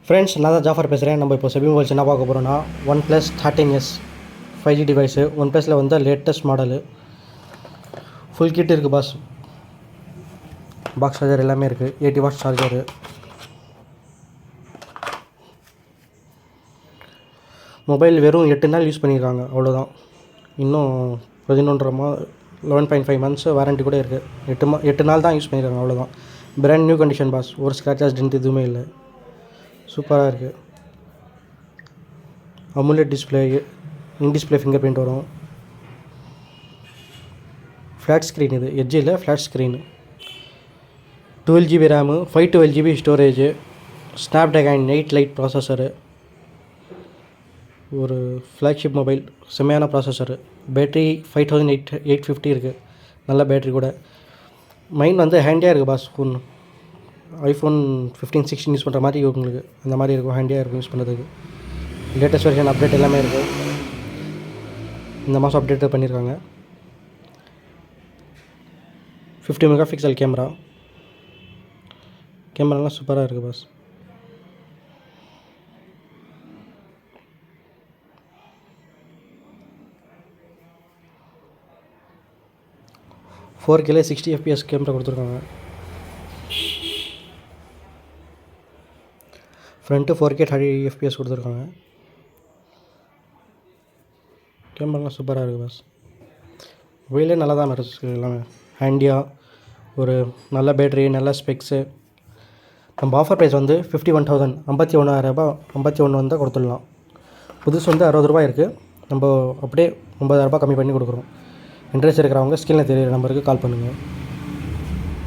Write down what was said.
Friends, நான் தான் ஜாஃபர் பேசுகிறேன். நம்ம இப்போ செபி மொபைல்ஸ் என்ன பார்க்க போகிறோம்னா, OnePlus 13s 5G டிவைஸு. OnePlusல வந்து லேட்டஸ்ட் மாடலு. ஃபுல் கிட் இருக்குது பாஸ் சார்ஜர் எல்லாமே இருக்குது. 80 வாட்ஸ் சார்ஜரு. மொபைல் வெறும் 8 நாள் யூஸ் பண்ணியிருக்காங்க, அவ்வளோதான். இன்னும் 11.5 மந்த்ஸ் வாரண்ட்டி கூட இருக்குது. 8 நாள் தான் யூஸ் பண்ணியிருக்காங்க, அவ்வளோதான். Brand new condition boss. ஒரு ஸ்க்ராச்சஸ் டென்ட் எதுவுமே இல்லை. சூப்பராக இருக்குது. AMOLED display, in display finger print. Flat screen, இது எட்ஜ் இல்லை, flat screen. 12GB RAM, 512GB storage. Snapdragon 8 lite processor. ஒரு ஃப்ளாக்ஷிப் மொபைல், செம்மையான ப்ராசஸரு. பேட்ரி 5850 இருக்குது, நல்ல பேட்ரி கூட. மைண்ட் வந்து ஹேண்டியாக இருக்குது பாஸ். iPhone 15, 16 யூஸ் பண்ணுற மாதிரி உங்களுக்கு அந்த மாதிரி இருக்கும். ஹேண்டியாக இருக்கும் யூஸ் பண்ணுறதுக்கு. லேட்டஸ்ட் வெர்ஷன் அப்டேட் எல்லாமே இருக்குது. இந்த மாதம் அப்டேட் பண்ணியிருக்காங்க. 50 மெகாபிக்சல் கேமராலாம் சூப்பராக இருக்குது பாஸ். ஃபோர் கேல 60 FPS கேமரா கொடுத்துருக்காங்க. ஃப்ரண்ட்டு 4K 30 FPS கொடுத்துருக்காங்க. கேமராலாம் சூப்பராக இருக்குது பாஸ். மொபைலே நல்லா தான் இருக்குது எல்லாமே. ஹேண்டியாக ஒரு நல்ல பேட்ரி, நல்ல ஸ்பெக்ஸு. நம்ம ஆஃபர் ப்ரைஸ் வந்து 51,000, 51,000 வந்தால் கொடுத்துடலாம். புதுசு வந்து 60 ரூபாய் இருக்குது. நம்ம அப்படியே 9,000 கம்மி பண்ணி கொடுக்குறோம். இன்ட்ரெஸ்ட் இருக்கிறவங்க ஸ்கிரீனில் தெரியிற நம்பருக்கு கால் பண்ணுங்கள்.